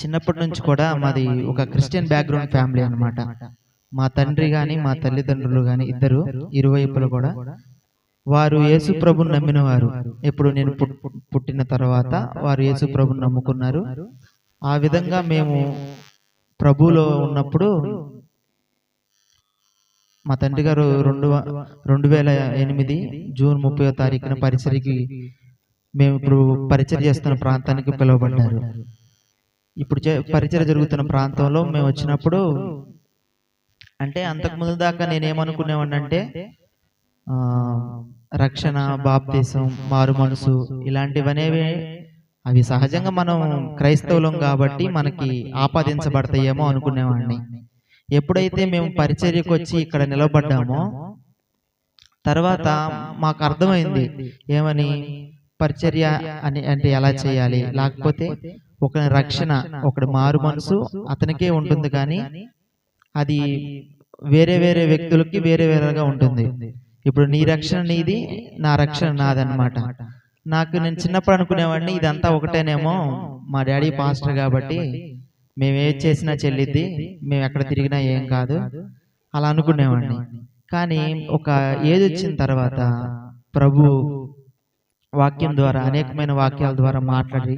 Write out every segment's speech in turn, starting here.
చిన్నప్పటి నుంచి కూడా మాది ఒక క్రిస్టియన్ బ్యాక్గ్రౌండ్ ఫ్యామిలీ అన్నమాట. మా తండ్రి గాని, మా తల్లిదండ్రులు గాని ఇద్దరు ఇరువైపులు కూడా వారు యేసు ప్రభుని నమ్మిన వారు. ఎప్పుడు నేను పుట్టిన తర్వాత వారు యేసు ప్రభుని నమ్ముకున్నారు. ఆ విధంగా మేము ప్రభువులో ఉన్నప్పుడు మా తండ్రి గారు 2008 జూన్ 30వ తారీఖున పరిచర్యకి మేము ఇప్పుడు పరిచర్య చేస్తున్న ప్రాంతానికి పిలువబడ్డారు. ఇప్పుడు పరిచర్య జరుగుతున్న ప్రాంతంలో మేము వచ్చినప్పుడు అంటే అంతకు ముందు దాకా నేనేమనుకునేవాడిని అంటే రక్షణ, బాప్తిసం, మారు మనసు ఇలాంటివనేవి అవి సహజంగా మనం క్రైస్తవులం కాబట్టి మనకి ఆపాదించబడతాయేమో అనుకునేవాడిని. ఎప్పుడైతే మేము పరిచర్యకు వచ్చి ఇక్కడ నిలబడ్డామో తర్వాత మాకు అర్థమైంది ఏమని, పరిచర్య అని అంటే ఎలా చేయాలి, లేకపోతే ఒక రక్షణ, ఒకటి మారు మనసు అతనికే ఉంటుంది కానీ అది వేరే వేరే వ్యక్తులకి వేరే వేరేగా ఉంటుంది. ఇప్పుడు నీ రక్షణ నీది, నా రక్షణ నాదన్నమాట. నేను చిన్నప్పుడు అనుకునేవాడిని ఇదంతా ఒకటేనేమో, మా డాడీ పాస్టర్ కాబట్టి మేము ఏది చేసినా చెల్లిద్ది, మేము ఎక్కడ తిరిగినా ఏం కాదు అలా అనుకునేవాడిని. కానీ ఒక ఏజ్ వచ్చిన తర్వాత ప్రభు వాక్యం ద్వారా, అనేకమైన వాక్యాల ద్వారా మాట్లాడి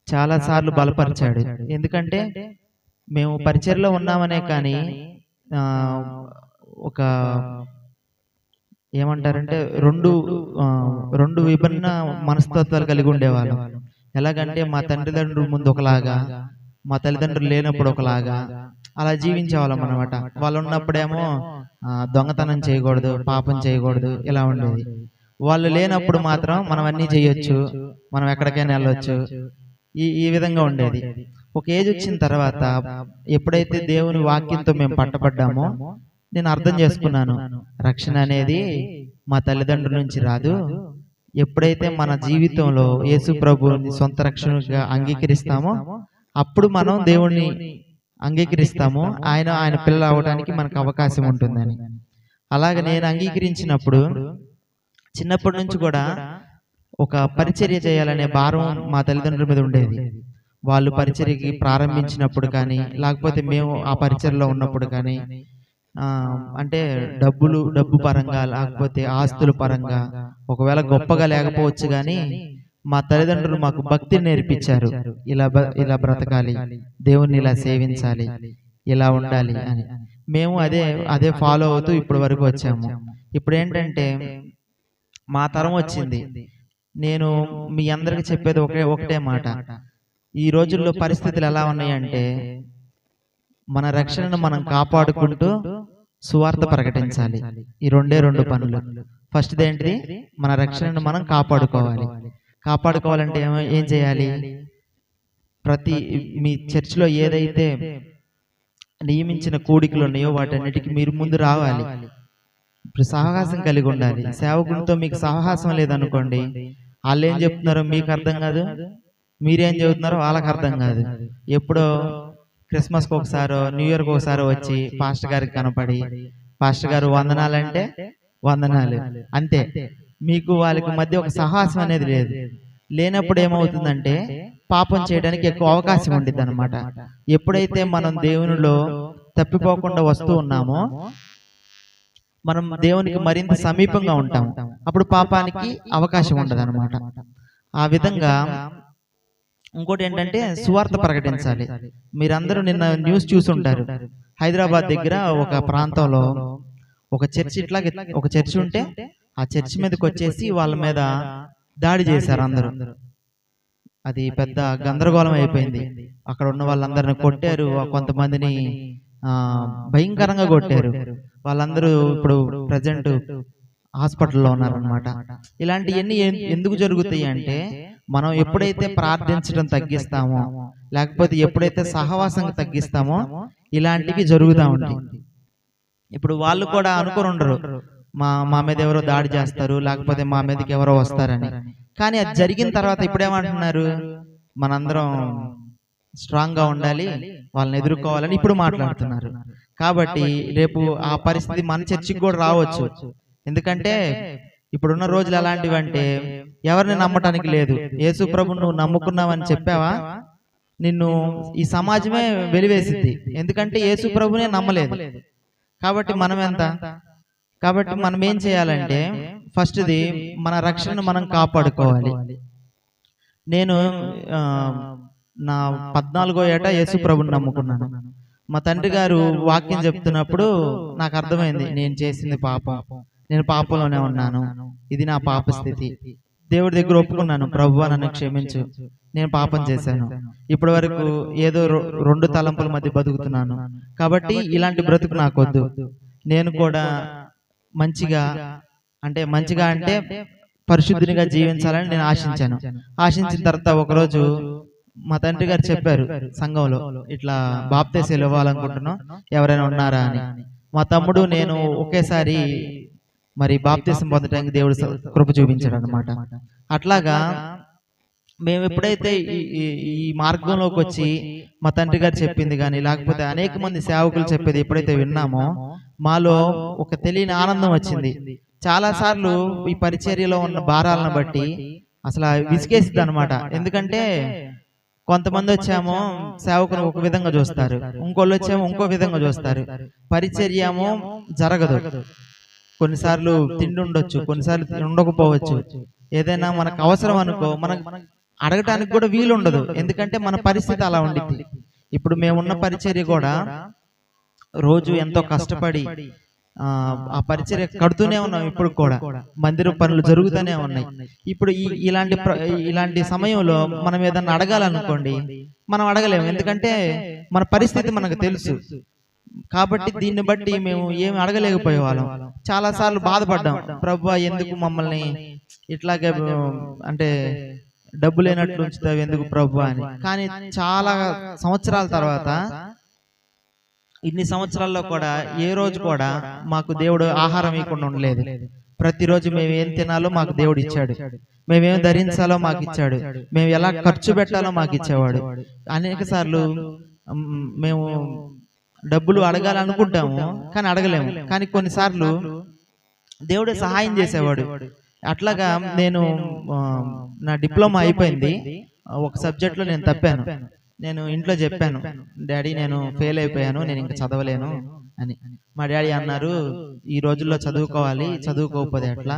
చాలాసార్లు బలపరిచాడు. ఎందుకంటే మేము పరిచర్యలో ఉన్నామనే కానీ ఒక ఏమంటారంటే రెండు విభిన్న మనస్తత్వాలు కలిగి ఉండేవాళ్ళం. ఎలాగంటే మా తల్లిదండ్రుల ముందు ఒకలాగా, మా తల్లిదండ్రులు లేనప్పుడు ఒకలాగా అలా జీవించేవాళ్ళం అనమాట. వాళ్ళు ఉన్నప్పుడేమో దొంగతనం చేయకూడదు, పాపం చేయకూడదు ఇలా ఉండేది. వాళ్ళు లేనప్పుడు మాత్రం మనం అన్నీ చేయొచ్చు, మనం ఎక్కడికైనా వెళ్ళొచ్చు, ఈ విధంగా ఉండేది. ఒక ఏజ్ వచ్చిన తర్వాత ఎప్పుడైతే దేవుని వాక్యంతో మేము పట్టబడ్డామో నేను అర్థం చేసుకున్నాను, రక్షణ అనేది మా తల్లిదండ్రుల నుంచి రాదు. ఎప్పుడైతే మన జీవితంలో యేసు ప్రభువుని సొంత రక్షణగా అంగీకరిస్తామో అప్పుడు మనం దేవుణ్ణి అంగీకరిస్తాము, ఆయన పిల్లలు అవ్వడానికి మనకు అవకాశం ఉంటుందని. అలాగే నేను అంగీకరించినప్పుడు చిన్నప్పటి నుంచి కూడా ఒక పరిచర్య చేయాలనే భారం మా తల్లిదండ్రుల మీద ఉండేది. వాళ్ళు పరిచర్యకి ప్రారంభించినప్పుడు కానీ, లేకపోతే మేము ఆ పరిచర్యలో ఉన్నప్పుడు కానీ అంటే డబ్బు పరంగా, లేకపోతే ఆస్తుల పరంగా ఒకవేళ గొప్పగా లేకపోవచ్చు కానీ మా తల్లిదండ్రులు మాకు భక్తిని నేర్పించారు. ఇలా బ్రతకాలి, దేవుణ్ణి ఇలా సేవించాలి, ఇలా ఉండాలి అని. మేము అదే ఫాలో అవుతూ ఇప్పటి వరకు వచ్చాము. ఇప్పుడు ఏంటంటే మా తరం వచ్చింది. నేను మీ అందరికి చెప్పేది ఒకటే మాట, ఈ రోజుల్లో పరిస్థితులు ఎలా ఉన్నాయంటే మన రక్షణను మనం కాపాడుకుంటూ సువార్త ప్రకటించాలి. ఈ రెండు పనులు. ఫస్ట్ది ఏంటిది, మన రక్షణను మనం కాపాడుకోవాలంటే ఏం చేయాలి, మీ చర్చిలో ఏదైతే నియమించిన కూడికలు ఉన్నాయో వాటన్నిటికీ మీరు ముందు రావాలి. ఇప్పుడు సహవాసం కలిగి ఉండాలి. సేవకులతో మీకు సహవాసం లేదనుకోండి, వాళ్ళు ఏం చెప్తున్నారో మీకు అర్థం కాదు, మీరేం చెబుతున్నారో వాళ్ళకి అర్థం కాదు. ఎప్పుడో క్రిస్మస్కి ఒకసారో, న్యూ ఇయర్కి ఒకసారో వచ్చి పాస్టర్ గారికి కనపడి, పాస్టర్ గారు వందనాలంటే వందనాలు అంతే. మీకు వాళ్ళకి మధ్య ఒక సహవాసం అనేది లేనప్పుడు ఏమవుతుందంటే పాపం చేయడానికి ఎక్కువ అవకాశం ఉండిద్ది అనమాట. ఎప్పుడైతే మనం దేవునిలో తప్పిపోకుండా వస్తూ ఉన్నామో మనం దేవునికి మరింత సమీపంగా ఉంటాము, అప్పుడు పాపానికి అవకాశం ఉండదు అనమాట. ఆ విధంగా ఇంకోటి ఏంటంటే సువార్త ప్రకటించాలి. మీరందరూ నిన్న న్యూస్ చూసుంటారు, హైదరాబాద్ దగ్గర ఒక ప్రాంతంలో ఒక చర్చి ఉంటే ఆ చర్చి మీదకి వచ్చేసి వాళ్ళ మీద దాడి చేశారు అందరూ. అది పెద్ద గందరగోళం అయిపోయింది. అక్కడ ఉన్న వాళ్ళందరిని కొట్టారు, కొంతమందిని భయంకరంగా కొట్టారు. వాళ్ళందరూ ఇప్పుడు ప్రజెంట్ హాస్పిటల్లో ఉన్నారనమాట. ఇలాంటివన్నీ ఎందుకు జరుగుతాయి అంటే మనం ఎప్పుడైతే ప్రార్థించడం తగ్గిస్తామో, లేకపోతే ఎప్పుడైతే సహవాసం తగ్గిస్తామో ఇలాంటివి జరుగుతూ ఉంటాయి. ఇప్పుడు వాళ్ళు కూడా అనుకుని ఉండరు మా మీద ఎవరో దాడి చేస్తారు, లేకపోతే మా మీదకి ఎవరో వస్తారని. కానీ అది జరిగిన తర్వాత ఇప్పుడేమంటున్నారు, మనందరం స్ట్రాంగ్ గా ఉండాలి, వాళ్ళని ఎదుర్కోవాలని ఇప్పుడు మాట్లాడుతున్నారు. కాబట్టి రేపు ఆ పరిస్థితి మన చర్చికి కూడా రావచ్చు. ఎందుకంటే ఇప్పుడున్న రోజులు ఎలాంటివంటే ఎవరిని నమ్మటానికి లేదు. యేసు ప్రభువును నువ్వు నమ్ముకున్నావని చెప్పావా, నిన్ను ఈ సమాజమే వెలివేసిద్ది. ఎందుకంటే యేసు ప్రభునే నమ్మలేదు. కాబట్టి మనం ఎంత? కాబట్టి మనం ఏం చేయాలంటే ఫస్ట్‌ది మన రక్షణను మనం కాపాడుకోవాలి. నేను నా 14వ ఏట యేసు ప్రభుని నమ్ముకున్నాను. మా తండ్రి గారు వాక్యం చెప్తున్నప్పుడు నాకు అర్థమైంది, నేను చేసింది పాపం, నేను పాపంలోనే ఉన్నాను, ఇది నా పాప స్థితి. దేవుడి దగ్గర ఒప్పుకున్నాను, ప్రభువా నన్ను క్షమించు, నేను పాపం చేశాను, ఇప్పటి వరకు ఏదో రెండు తలంపుల మధ్య బతుకుతున్నాను, కాబట్టి ఇలాంటి బ్రతుకు నాకొద్దు, నేను కూడా మంచిగా అంటే పరిశుద్ధినిగా జీవించాలని నేను ఆశించిన తర్వాత ఒకరోజు మా తండ్రి గారు చెప్పారు సంఘంలో, ఇట్లా బాప్తీసాలు ఇవ్వాలనుకుంటున్నాం, ఎవరైనా ఉన్నారా అని. మా తమ్ముడు నేను ఒకేసారి మరి బాప్తీసం పొందడానికి దేవుడు కృప చూపించాడు అనమాట. అట్లాగా మేము ఎప్పుడైతే ఈ మార్గంలోకి వచ్చి మా తండ్రి గారు చెప్పింది కానీ లేకపోతే అనేక మంది సేవకులు చెప్పేది ఎప్పుడైతే విన్నామో మాలో ఒక తెలియని ఆనందం వచ్చింది. చాలా సార్లు ఈ పరిచర్యలో ఉన్న భారాలను బట్టి అసలు విసిగేసిద్ది అనమాట. ఎందుకంటే కొంతమంది వచ్చేమో సేవకుని ఒక విధంగా చూస్తారు, ఇంకోళ్ళు వచ్చేమో ఇంకో విధంగా చూస్తారు. పరిచర్యమో జరగదు, కొన్నిసార్లు తిండి ఉండొచ్చు, కొన్నిసార్లు ఉండకపోవచ్చు. ఏదైనా మనకు అవసరం అనుకో మనం అడగటానికి కూడా వీలు ఉండదు, ఎందుకంటే మన పరిస్థితి అలా ఉండిద్ది. ఇప్పుడు మేమున్న పరిచర్య కూడా రోజు ఎంతో కష్టపడి ఆ పరిచర్య కడుతూనే ఉన్నాం. ఇప్పుడు కూడా మందిరం పనులు జరుగుతూనే ఉన్నాయి. ఇప్పుడు ఇలాంటి సమయంలో మనం ఏదన్నా అడగాలనుకోండి, మనం అడగలేము, ఎందుకంటే మన పరిస్థితి మనకు తెలుసు. కాబట్టి దీన్ని బట్టి మేము ఏమి అడగలేకపోయే వాళ్ళం. చాలా సార్లు బాధపడ్డాం, ప్రభువా ఎందుకు మమ్మల్ని ఇట్లాగే అంటే డబ్బు లేనట్లు ఉంచుతావు ఎందుకు ప్రభువా అని. కానీ చాలా సంవత్సరాల తర్వాత, ఇన్ని సంవత్సరాల్లో కూడా ఏ రోజు కూడా మాకు దేవుడు ఆహారం ఇవ్వకుండా ఉండలేదు. ప్రతిరోజు మేము ఏం తినాలో మాకు దేవుడు ఇచ్చాడు, మేమేం ధరించాలో మాకు ఇచ్చాడు, మేము ఎలా ఖర్చు పెట్టాలో మాకు ఇచ్చేవాడు. అనేక సార్లు మేము డబ్బులు అడగాలనుకుంటాము కానీ అడగలేము, కానీ కొన్నిసార్లు దేవుడే సహాయం చేసేవాడు. అట్లాగా నేను నా డిప్లొమా అయిపోయింది, ఒక సబ్జెక్ట్లో నేను తప్పాను. నేను ఇంట్లో చెప్పాను, డాడీ నేను ఫెయిల్ అయిపోయాను, నేను ఇంకా చదవలేను అని. మా డాడీ అన్నారు, ఈ రోజుల్లో చదువుకోవాలి, చదువుకోకపోతే ఎట్లా,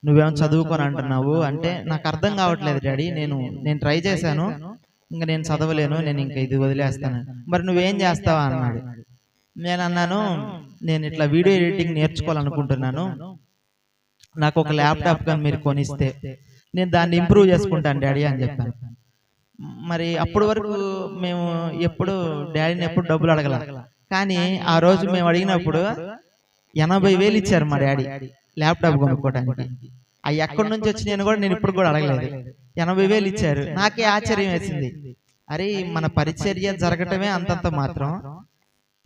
నువ్వేమో చదువుకొని అంటున్నావు అంటే. నాకు అర్థం కావట్లేదు డాడీ, నేను ట్రై చేశాను, ఇంకా నేను చదవలేను, నేను ఇంకా ఇది వదిలేస్తాను. మరి నువ్వేం చేస్తావా అన్నాడు. నేను అన్నాను, నేను ఇట్లా వీడియో ఎడిటింగ్ నేర్చుకోవాలనుకుంటున్నాను, నాకు ఒక ల్యాప్టాప్ కానీ మీరు కొనిస్తే నేను దాన్ని ఇంప్రూవ్ చేసుకుంటాను డాడీ అని చెప్పాను. మరి అప్పటి వరకు మేము డాడీని ఎప్పుడు డబ్బులు అడగల, కానీ ఆ రోజు మేము అడిగినప్పుడు 80,000 ఇచ్చారు మా డాడీ ల్యాప్టాప్ కొనుక్కోవడానికి. అవి ఎక్కడి నుంచి వచ్చి నేను ఇప్పుడు కూడా అడగలేదు, 80,000 ఇచ్చారు. నాకే ఆశ్చర్యం వేసింది, అరే మన పరిచర్య జరగటమే అంతంత మాత్రం,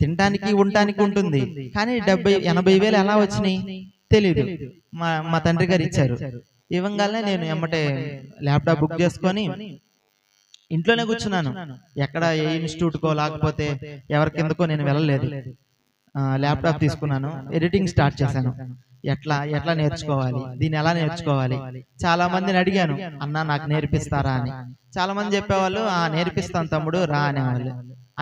తినడానికి ఉండటానికి ఉంటుంది, కానీ 80,000 ఎలా వచ్చినాయి తెలీదు. మా తండ్రి గారు ఇచ్చారు. ఇవ్వగానే నేను ఎమ్మటే ల్యాప్టాప్ బుక్ చేసుకొని ఇంట్లోనే కూర్చున్నాను. ఎక్కడ ఏ ఇన్స్టిట్యూట్కో లేకపోతే ఎవరి కిందకో నేను వెళ్ళలేదు. ల్యాప్టాప్ తీసుకున్నాను, ఎడిటింగ్ స్టార్ట్ చేశాను. ఎట్లా నేర్చుకోవాలి, దీన్ని ఎలా నేర్చుకోవాలి. చాలా మందిని అడిగాను, అన్న నాకు నేర్పిస్తారా అని. చాలా మంది చెప్పేవాళ్ళు, నేర్పిస్తాను తమ్ముడు రా అనేవాళ్ళు.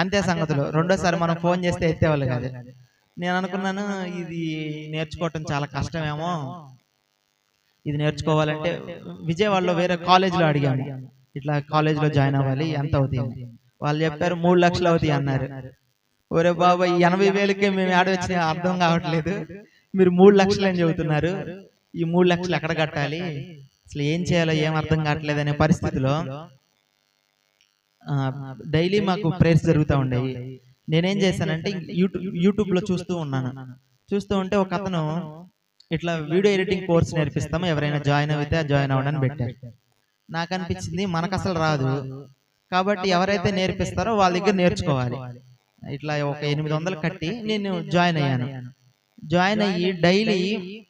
అంతే సంగతులు. రెండోసారి మనం ఫోన్ చేస్తే ఎత్తేవాళ్ళు కాదు. నేను అనుకున్నాను, ఇది నేర్చుకోవటం చాలా కష్టమేమో, ఇది నేర్చుకోవాలంటే విజయవాడలో వేరే కాలేజీలో అడిగాను, ఇట్లా కాలేజీలో జాయిన్ అవ్వాలి ఎంత అవుతుంది. వాళ్ళు చెప్పారు 3 లక్షలు అవుతాయి అన్నారు. ఒరే బాబా, ఈ 80,000కే మేము ఆడవచ్చిన అర్థం కావట్లేదు, మీరు 3 లక్షలు అని చెబుతున్నారు, ఈ 3 లక్షలు ఎక్కడ కట్టాలి, అసలు ఏం చేయాలో ఏం అర్థం కావట్లేదు అనే పరిస్థితిలో డైలీ మాకు ప్రేయర్స్ జరుగుతూ ఉండేవి. నేనేం చేశానంటే యూట్యూబ్లో చూస్తూ ఉంటే ఒక అతను ఇట్లా వీడియో ఎడిటింగ్ కోర్స్ నేర్పిస్తాము, ఎవరైనా జాయిన్ అయితే జాయిన్ అవ్వడానికి పెట్టారు. నాకు అనిపించింది మనకు అసలు రాదు, కాబట్టి ఎవరైతే నేర్పిస్తారో వాళ్ళ దగ్గర నేర్చుకోవాలి. ఇట్లా ఒక 800 కట్టి నేను జాయిన్ అయ్యాను. జాయిన్ అయ్యి డైలీ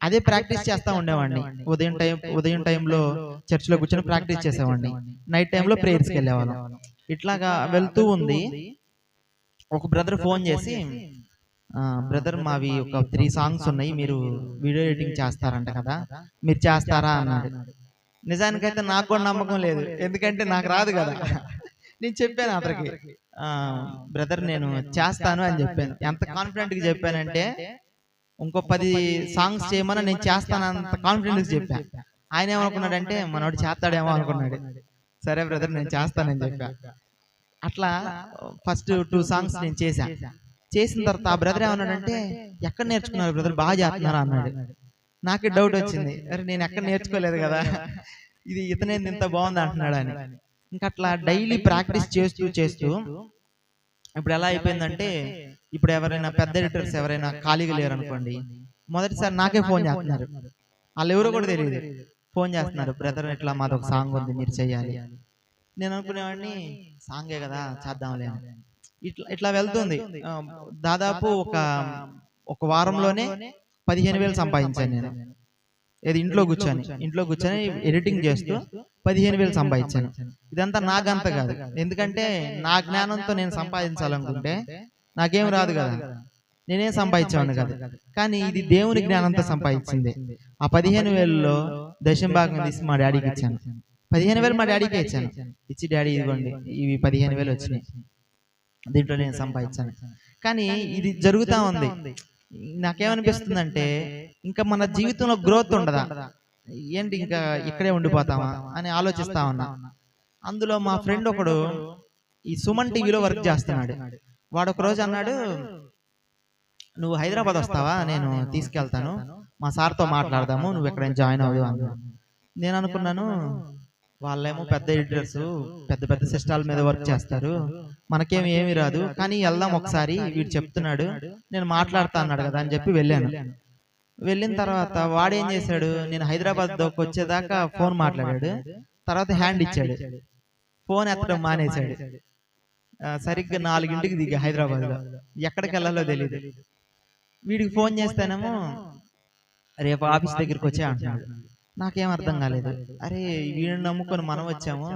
అదే ప్రాక్టీస్ చేస్తూ ఉండేవాడిని. ఉదయం టైంలో చర్చిలో కూర్చొని ప్రాక్టీస్ చేసేవాడిని, నైట్ టైంలో ప్రేయర్స్కి వెళ్ళేవాళ్ళం. ఇట్లాగా వెళ్తూ ఉంది. ఒక బ్రదర్ ఫోన్ చేసి, బ్రదర్ మావి ఒక 3 సాంగ్స్ ఉన్నాయి, మీరు వీడియో ఎడిటింగ్ చేస్తారంట కదా, మీరు చేస్తారా అన్నాడు. నిజానికైతే నాకు కూడా నమ్మకం లేదు, ఎందుకంటే నాకు రాదు కదా. నేను చెప్పాను అతనికి, బ్రదర్ నేను చేస్తాను అని చెప్పాను. ఎంత కాన్ఫిడెంట్గా చెప్పానంటే ఇంకో 10 సాంగ్స్ చేయమని నేను చేస్తాను అంత కాన్ఫిడెంట్గా చెప్పాను. ఆయన ఏమనుకున్నాడంటే మనోడు చేస్తాడేమో అనుకున్నాడు. సరే బ్రదర్ నేను చేస్తానని చెప్పా. అట్లా ఫస్ట్ 2 సాంగ్స్ నేను చేసిన తర్వాత ఆ బ్రదర్ ఏమన్నాడంటే ఎక్కడ నేర్చుకున్నారు బ్రదర్, బాగా చేస్తున్నారా అన్నాడు. నాకే డౌట్ వచ్చింది, అరే నేను ఎక్కడ నేర్చుకోలేదు కదా, ఇది ఇతనేంది ఇంత బాగుంది అంటున్నాడు అని. ఇంకా అట్లా డైలీ ప్రాక్టీస్ చేస్తూ ఇప్పుడు ఎలా అయిపోయిందంటే, ఇప్పుడు ఎవరైనా పెద్ద ఎడిటర్స్ ఎవరైనా ఖాళీగా లేరు అనుకోండి, మొదటిసారి నాకే ఫోన్ చేస్తున్నారు. వాళ్ళు ఎవరో కూడా తెలియదు, ఫోన్ చేస్తున్నారు, బ్రదర్ ఇట్లా మాది ఒక సాంగ్ ఉంది మీరు చెయ్యాలి. నేను అనుకునేవాడిని సాంగే కదా చేద్దాంలే. ఇట్లా వెళ్తుంది. దాదాపు ఒక వారంలోనే 15,000 సంపాదించాను నేను. ఏది ఇంట్లో కూర్చొని ఎడిటింగ్ చేస్తూ 15,000 సంపాదించాను. ఇదంతా నాకంత కాదు, ఎందుకంటే నా జ్ఞానంతో నేను సంపాదించాలనుకుంటే నాకేం రాదు కదా, నేనేం సంపాదించాను కదా. కానీ ఇది దేవుని జ్ఞానంతో సంపాదించింది. ఆ 15,000లో దశంభాగం తీసి మా డాడీకి ఇచ్చాను. 15,000 మా డాడీకే ఇచ్చాను. ఇచ్చి డాడీ ఇదిగోండి ఇవి 15,000 వచ్చినాయి, దీంట్లో నేను సంపాదించాను. కానీ ఇది జరుగుతూ ఉంది. నాకేమనిపిస్తుందంటే ఇంకా మన జీవితంలో గ్రోత్ ఉండదా ఏంటి, ఇంకా ఇక్కడే ఉండిపోతామా అని ఆలోచిస్తా ఉన్నా. అందులో మా ఫ్రెండ్ ఒకడు ఈ సుమన్ టీవీలో వర్క్ చేస్తున్నాడు. వాడు ఒక రోజు అన్నాడు, నువ్వు హైదరాబాద్ వస్తావా, నేను తీసుకెళ్తాను, మా సార్తో మాట్లాడదాము, నువ్వు ఎక్కడైనా జాయిన్ అవ్వదు అన్నాడు. నేను అనుకున్నాను, వాళ్ళేమో పెద్ద ఎడిటర్స్ పెద్ద పెద్ద సిస్టాల మీద వర్క్ చేస్తారు, మనకేమి రాదు, కానీ వెళ్దాం ఒకసారి, వీడు చెప్తున్నాడు నేను మాట్లాడుతా అన్నాడు కదా అని చెప్పి వెళ్ళాను. వెళ్ళిన తర్వాత వాడేం చేశాడు, నేను హైదరాబాద్ వచ్చేదాకా ఫోన్ మాట్లాడాడు, తర్వాత హ్యాండ్ ఇచ్చాడు, ఫోన్ ఎత్తడం మానేశాడు. సరిగ్గా 4 దిగా హైదరాబాద్లో, ఎక్కడికి వెళ్ళాలో తెలియదు. వీడికి ఫోన్ చేస్తానేమో రేపు ఆఫీస్ దగ్గరికి వచ్చే అంటున్నాడు. నాకేం అర్థం కాలేదు. అరే వీడిని నమ్ముకొని మనం వచ్చాము,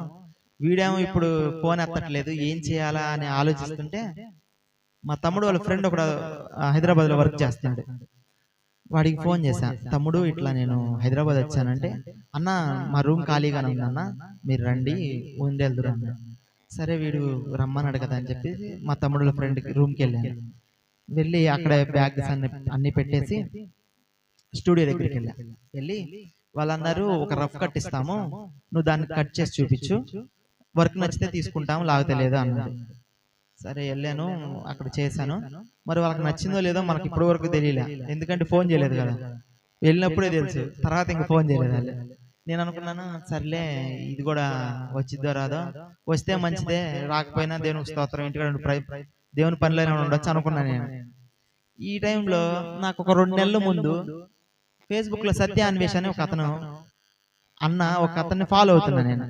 వీడేమో ఇప్పుడు ఫోన్ ఎత్తట్లేదు, ఏం చేయాలా అని ఆలోచిస్తుంటే మా తమ్ముడు వాళ్ళ ఫ్రెండ్ ఒకడు హైదరాబాద్లో వర్క్ చేస్తున్నాడు. వాడికి ఫోన్ చేశా, తమ్ముడు ఇట్లా నేను హైదరాబాద్ వచ్చానంటే, అన్న మా రూమ్ ఖాళీగానే ఉందన్న, మీరు రండి ఉండేళ్దురు అన్న. సరే వీడు రమ్మన్నాడు కదా అని చెప్పేసి మా తమ్ముడు ఫ్రెండ్కి రూమ్కి వెళ్ళాను. వెళ్ళి అక్కడ బ్యాగ్స్ అన్ని పెట్టేసి స్టూడియో దగ్గరికి వెళ్ళి వాళ్ళు అన్నారు, ఒక రఫ్ కట్ ఇస్తాము, నువ్వు దాన్ని కట్ చేసి చూపించు, వర్క్ నచ్చితే తీసుకుంటాము, లాగితే లేదో అన్నారు. సరే వెళ్ళాను, అక్కడ చేశాను. మరి వాళ్ళకి నచ్చిందో లేదో మనకి ఇప్పటి వరకు తెలియలే, ఎందుకంటే ఫోన్ చేయలేదు కదా, వెళ్ళినప్పుడే తెలుసు, తర్వాత ఇంక ఫోన్ చేయలేదు వాళ్ళు. నేను అనుకున్నాను సర్లే ఇది కూడా వచ్చిద్దో రాదో, వస్తే మంచిదే, రాకపోయినా దేవునికి స్తోత్రం, ఇంటికాడ దేవుని పనిలోనే ఉండొచ్చు అనుకున్నాను నేను. ఈ టైంలో నాకు ఒక 2 నెలల ముందు ఫేస్బుక్ లో సత్య అన్వేష్ అని ఒక అతన్ని ఫాలో అవుతున్నా నేను.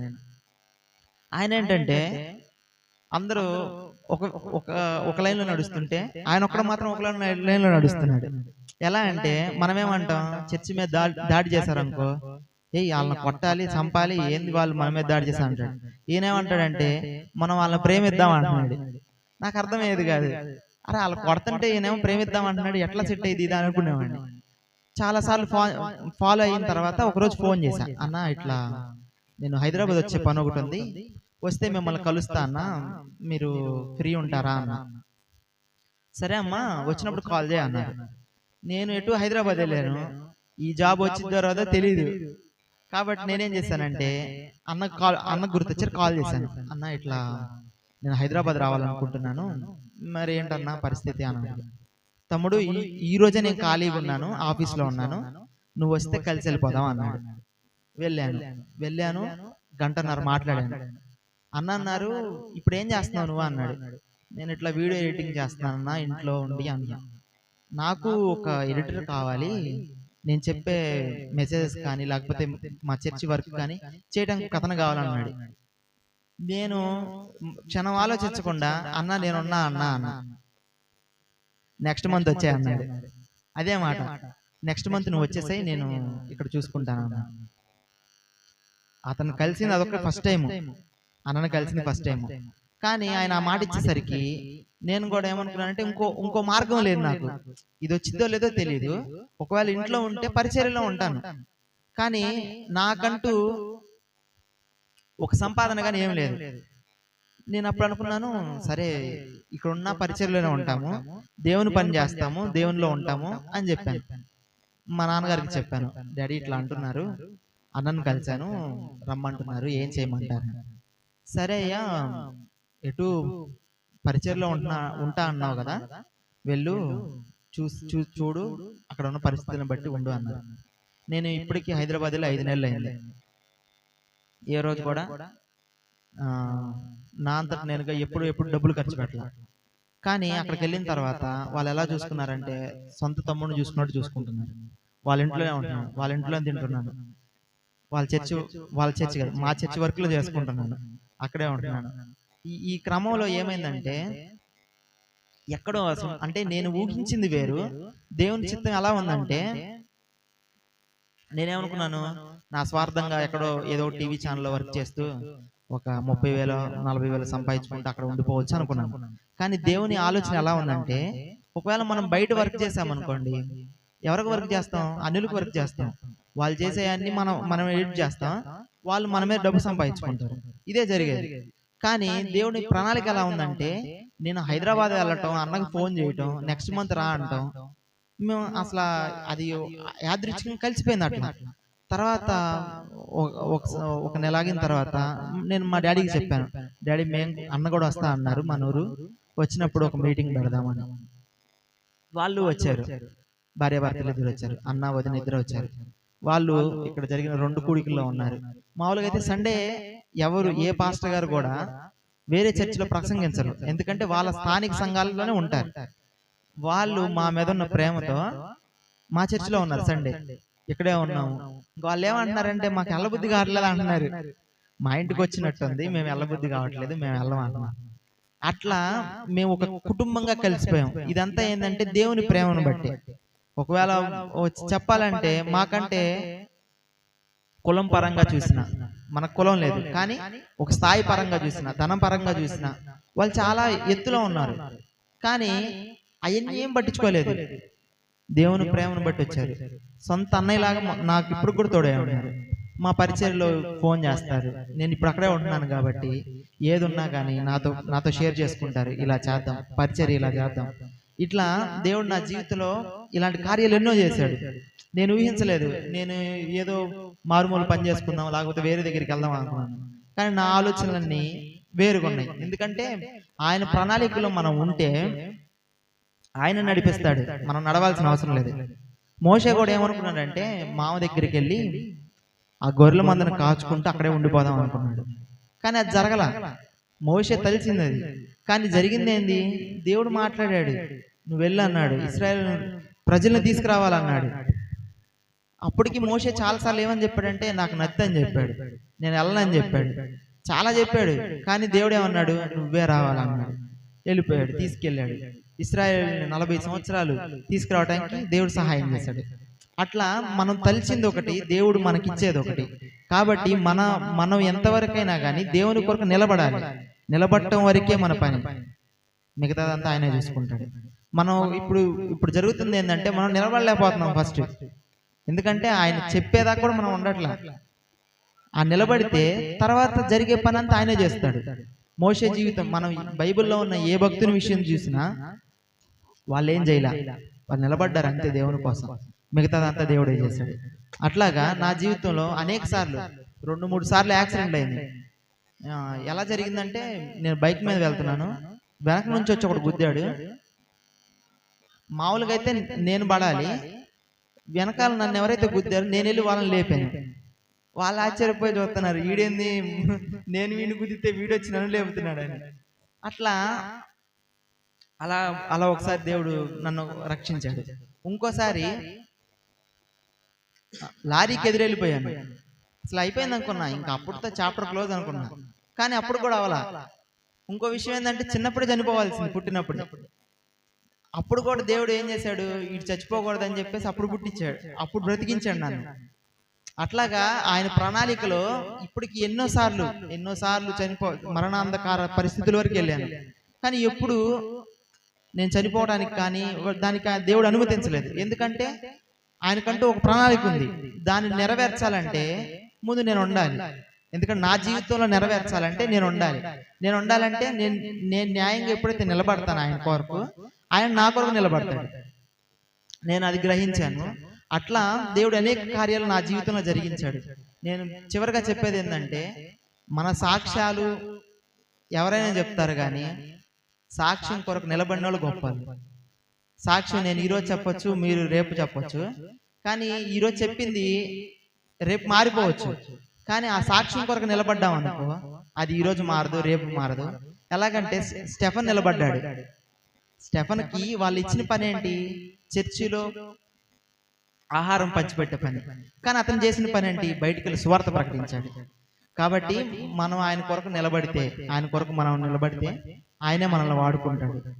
ఆయన ఏంటంటే అందరూ ఒక లైన్ లో నడుస్తుంటే ఆయన ఒక్కడు మాత్రం ఒక లైన్ లో నడుస్తున్నాడు. ఎలా అంటే మనమేమంటాం, చర్చి మీద దాడి చేశారనుకో, వాళ్ళని కొట్టాలి చంపాలి, ఏంది వాళ్ళు మన మీద దాడి చేశారు అంటాడు. ఈయనేమంటాడంటే మనం వాళ్ళని ప్రేమిద్దాం అంటున్నాడు. నాకు అర్థమయ్యేది కాదు, అరే వాళ్ళు కొడుతుంటే ఈయనేమో ప్రేమిద్దాం అంటున్నాడు, ఎట్లా సెట్ అయ్యింది ఇది అనుకునేవాడిని. చాలా సార్లు ఫాలో అయిన తర్వాత ఒకరోజు ఫోన్ చేశా, అన్న ఇట్లా నేను హైదరాబాద్ వచ్చే పని ఒకటి ఉంది, వస్తే మిమ్మల్ని కలుస్తా అన్న, మీరు ఫ్రీ ఉంటారా అన్న. సరే అమ్మా వచ్చినప్పుడు కాల్ చేయ అన్నారు. నేను ఎటు హైదరాబాద్ వెళ్ళాను, ఈ జాబ్ వచ్చిందో రాదో తెలీదు, కాబట్టి నేనేం చేశానంటే అన్నకు గుర్తొచ్చారు, కాల్ చేశాను, అన్న ఇట్లా నేను హైదరాబాద్ రావాలనుకుంటున్నాను, మరి ఏంటన్నా పరిస్థితి అన్నాడు. తమ్ముడు ఈ రోజే నేను ఖాళీగా ఉన్నాను, ఆఫీస్లో ఉన్నాను, నువ్వు వస్తే కలిసి వెళ్ళిపోదాం అన్నాడు. వెళ్ళాను 1.5 గంట మాట్లాడాను. అన్న అన్నారు, ఇప్పుడు ఏం చేస్తున్నావు నువ్వు అన్నాడు. నేను ఇట్లా వీడియో ఎడిటింగ్ చేస్తున్నానన్నా ఇంట్లో ఉండి అన్నా. నాకు ఒక ఎడిటర్ కావాలి, నేను చెప్పే మెసేజెస్ కానీ లేకపోతే మా చర్చి వర్క్ కానీ చేయడానికి కథన కావాలన్నాడు. నేను క్షణం ఆలోచించకుండా అన్న నేనున్నా అన్న నెక్స్ట్ మంత్ వచ్చాయి అన్నాడు. అదే మాట, నెక్స్ట్ మంత్ నువ్వు వచ్చేసాయి, నేను ఇక్కడ చూసుకుంటాను అన్న. అతను కలిసింది అదొక ఫస్ట్ టైం, అన్నను కలిసింది ఫస్ట్ టైం. కానీ ఆయన ఆ మాట ఇచ్చేసరికి నేను కూడా ఏమనుకున్నానంటే ఇంకో మార్గం లేదు నాకు, ఇది వచ్చిందో లేదో తెలియదు, ఒకవేళ ఇంట్లో ఉంటే పరిచర్యలో ఉంటాను, కానీ నాకంటూ ఒక సంపాదన కానీ ఏం లేదు. నేను అప్పుడు అనుకున్నాను, సరే ఇక్కడ ఉన్న పరిచర్లోనే ఉంటాము, దేవుని పని చేస్తాము, దేవునిలో ఉంటాము అని చెప్పాను. మా నాన్నగారికి చెప్పాను, డాడీ ఇట్లా అంటున్నారు, అన్నను కలిశాను, రమ్మంటున్నారు, ఏం చేయమంటారు. సరే అయ్యా, ఎటు పరిచర్లో ఉంటా అన్నావు కదా, వెళ్ళు, చూడు, అక్కడ ఉన్న పరిస్థితులను బట్టి ఉండు అన్నారు. నేను ఇప్పటికీ హైదరాబాద్లో 5 నెలలు అయింది. ఏ రోజు కూడా నా అంతట నేనుగా ఎప్పుడు డబ్బులు ఖర్చు పెట్టాల. కానీ అక్కడికి వెళ్ళిన తర్వాత వాళ్ళు ఎలా చూసుకున్నారంటే, సొంత తమ్ముడిని చూసుకున్నట్టు చూసుకుంటున్నారు. వాళ్ళ ఇంట్లోనే ఉంటున్నాను, వాళ్ళ ఇంట్లోనే తింటున్నాను, వాళ్ళ చర్చి కదా, మా చర్చి వర్క్లో చేసుకుంటున్నాను, అక్కడే ఉంటున్నాను. ఈ క్రమంలో ఏమైందంటే, ఎక్కడో అంటే నేను ఊహించింది వేరు, దేవుని చిత్తం ఎలా ఉందంటే, నేనేమనుకున్నాను, నా స్వార్థంగా ఎక్కడో ఏదో టీవీ ఛానల్లో వర్క్ చేస్తూ ఒక 30,000 40,000 సంపాదించుకుంటూ అక్కడ ఉండిపోవచ్చు అనుకున్నాను. కానీ దేవుని ఆలోచన ఎలా ఉందంటే, ఒకవేళ మనం బయట వర్క్ చేసామనుకోండి, ఎవరికి వర్క్ చేస్తాం? అన్యులకు వర్క్ చేస్తాం. వాళ్ళు చేసేవన్నీ మనం ఎడిట్ చేస్తాం, వాళ్ళు మన మీద డబ్బు సంపాదించుకుంటారు. ఇదే జరిగేది. కానీ దేవుని ప్రణాళిక ఎలా ఉందంటే, నేను హైదరాబాద్ వెళ్ళటం, అన్నకు ఫోన్ చేయటం, నెక్స్ట్ మంత్ రా అంటాం, మేము అసలు అది యాదృచ్ఛికంగా కలిసిపోయింది అట్లా. తర్వాత ఒక నెల ఆగిన తర్వాత నేను మా డాడీకి చెప్పాను, డాడీ అన్న కూడా వస్తా అన్నారు, మన ఊరు వచ్చినప్పుడు ఒక మీటింగ్ పెడదామని. వాళ్ళు వచ్చారు, భార్యాభర్తలు ఇద్దరు వచ్చారు, అన్న వదిన ఇద్దరు వచ్చారు. వాళ్ళు ఇక్కడ జరిగిన 2 కూడికల్లో ఉన్నారు. మామూలుగా అయితే సండే ఏ పాస్టర్ గారు కూడా వేరే చర్చిలో ప్రసంగించరు, ఎందుకంటే వాళ్ళ స్థానిక సంఘాలలోనే ఉంటారు. వాళ్ళు మా మీద ఉన్న ప్రేమతో మా చర్చిలో ఉన్నారు, సండే ఇక్కడే ఉన్నాము. వాళ్ళు ఏమంటున్నారంటే, మాకు వెళ్ళబుద్ధి కావట్లేదు అంటున్నారు. మా ఇంటికి వచ్చినట్టుంది, మేము వెళ్ళబుద్ధి కావట్లేదు, మేము వెళ్ళమంటున్నాం. అట్లా మేము ఒక కుటుంబంగా కలిసిపోయాం. ఇదంతా ఏంటంటే దేవుని ప్రేమను బట్టి. ఒకవేళ చెప్పాలంటే, మాకంటే కులం పరంగా చూసిన, మనకు కులం లేదు, కానీ ఒక స్థాయి పరంగా చూసిన, ధనం పరంగా చూసిన వాళ్ళు చాలా ఎత్తులో ఉన్నారు. కానీ అవన్నీ ఏం పట్టించుకోలేదు, దేవుని ప్రేమను బట్టి వచ్చారు. సొంత అన్నయ్యలాగా నాకు ఇప్పుడు కూడా తోడే ఉన్నారు. మా పరిచర్లో ఫోన్ చేస్తారు, నేను ఇప్పుడు అక్కడే ఉంటున్నాను కాబట్టి ఏది ఉన్నా కానీ నాతో షేర్ చేసుకుంటారు, ఇలా చేద్దాం, పరిచర్య ఇలా చేద్దాం. ఇట్లా దేవుడు నా జీవితంలో ఇలాంటి కార్యాలు ఎన్నో చేశాడు. నేను ఊహించలేదు, నేను ఏదో మారుమూల పని చేసుకుందాం, లేకపోతే వేరే దగ్గరికి వెళ్దాం అనుకున్నాను. కానీ నా ఆలోచనలన్నీ వేరుగా ఉన్నాయి. ఎందుకంటే ఆయన ప్రణాళికలో మనం ఉంటే ఆయన నడిపిస్తాడు, మనం నడవాల్సిన అవసరం లేదు. మోషే కూడా ఏమనుకున్నాడంటే, మామ దగ్గరికి వెళ్ళి ఆ గొర్రెల మందను కాచుకుంటూ అక్కడే ఉండిపోదాం అనుకున్నాడు. కానీ అది జరగల. మోషే తెలిసింది అది, కానీ జరిగింది ఏంది? దేవుడు మాట్లాడాడు, నువ్వు వెళ్ళు అన్నాడు, ఇశ్రాయేల్ ప్రజల్ని తీసుకురావాలన్నాడు. అప్పటికి మోషే చాలాసార్లు ఏమని చెప్పాడంటే, నాకు నచ్చని చెప్పాడు, నేను వెళ్ళనని చెప్పాడు, చాలా చెప్పాడు. కానీ దేవుడు ఏమన్నాడు, నువ్వే రావాలన్నాడు. వెళ్ళిపోయాడు, తీసుకెళ్ళాడు. ఇశ్రాయేల్ 40 సంవత్సరాలు తీసుకురావడానికి దేవుడు సహాయం చేశాడు. అట్లా మనం తలిచింది ఒకటి, దేవుడు మనకిచ్చేది ఒకటి. కాబట్టి మనం ఎంతవరకైనా కానీ దేవుని కొరకు నిలబడాలి. నిలబడటం వరకే మన పని, మిగతాదంతా ఆయనే చూసుకుంటాడు. మనం ఇప్పుడు జరుగుతుంది ఏంటంటే, మనం నిలబడలేకపోతున్నాం ఫస్ట్. ఎందుకంటే ఆయన చెప్పేదాకా కూడా మనం ఉండట్లా. ఆ నిలబడితే తర్వాత జరిగే పని అంతా ఆయనే చేస్తాడు. మోషే జీవితం, మనం బైబిల్లో ఉన్న ఏ భక్తుని విషయం చూసినా వాళ్ళు ఏం చేయలే, వాళ్ళు నిలబడ్డారు అంతే దేవుని కోసం, మిగతాదంతా దేవుడే చేశాడు. అట్లాగా నా జీవితంలో అనేక సార్లు 2-3 సార్లు యాక్సిడెంట్ అయింది. ఎలా జరిగిందంటే, నేను బైక్ మీద వెళ్తున్నాను, వెనక నుంచి వచ్చి ఒకడు గుద్దాడు. మామూలుగా అయితే నేను పడాలి, వెనకాల నన్ను ఎవరైతే గుద్దారో నేను వెళ్ళి వాళ్ళని లేపాను. వాళ్ళు ఆశ్చర్యపోయి చూస్తున్నారు, వీడేంది నేను వీడిని గుద్దితే వీడొచ్చి నన్ను లేపుతున్నాడు అని. అలా ఒకసారి దేవుడు నన్ను రక్షించాడు. ఇంకోసారి లారీకి ఎదురెళ్ళిపోయాను, అసలు అయిపోయింది అనుకున్నా, ఇంకా అప్పుడుతో చాప్టర్ క్లోజ్ అనుకున్నా. కానీ అప్పుడు కూడా అవలా. ఇంకో విషయం ఏంటంటే, చిన్నప్పుడే చనిపోవాల్సింది, పుట్టినప్పుడు. అప్పుడు కూడా దేవుడు ఏం చేశాడు, వీడు చచ్చిపోకూడదని చెప్పేసి అప్పుడు పుట్టించాడు, అప్పుడు బ్రతికించాడు నన్ను. అట్లాగా ఆయన ప్రణాళికలో ఇప్పటికి ఎన్నోసార్లు మరణాంధకార పరిస్థితుల వరకు వెళ్ళాను. కానీ ఎప్పుడు నేను చనిపోవడానికి కానీ దానికి దేవుడు అనుమతించలేదు. ఎందుకంటే ఆయనకంటూ ఒక ప్రణాళిక ఉంది, దాన్ని నెరవేర్చాలంటే ముందు నేను ఉండాలి. ఎందుకంటే నా జీవితంలో నెరవేర్చాలంటే నేను ఉండాలి. నేను ఉండాలంటే నేను న్యాయంగా ఎప్పుడైతే నిలబడతాను ఆయన కొరకు, ఆయన నా కొరకు నిలబడతాడు. నేను అది గ్రహించాను. అట్లా దేవుడు అనేక కార్యాలు నా జీవితంలో జరిగించాడు. నేను చివరిగా చెప్పేది ఏంటంటే, మన సాక్ష్యాలు ఎవరైనా చెప్తారు కానీ సాక్ష్యం కొరకు నిలబడిన వాళ్ళు గొప్ప. సాక్ష్యం నేను ఈరోజు చెప్పొచ్చు, మీరు రేపు చెప్పొచ్చు. కానీ ఈరోజు చెప్పింది రేపు మారిపోవచ్చు. కానీ ఆ సాక్ష్యం కొరకు నిలబడ్డాం అనుకో, అది ఈరోజు మారదు, రేపు మారదు. ఎలాగంటే స్టెఫన్ నిలబడ్డాడు. స్టెఫన్కి వాళ్ళు ఇచ్చిన పని ఏంటి? చర్చిలో ఆహారం పంచిపెట్టే పని. కానీ అతను చేసిన పని ఏంటి? బయటికి వెళ్ళి సువార్త ప్రకటించాడు. కాబట్టి మనం ఆయన కొరకు నిలబడితే, ఆయన కొరకు మనం నిలబడితే ఆయనే మనల్ని వాడుకుంటాడు.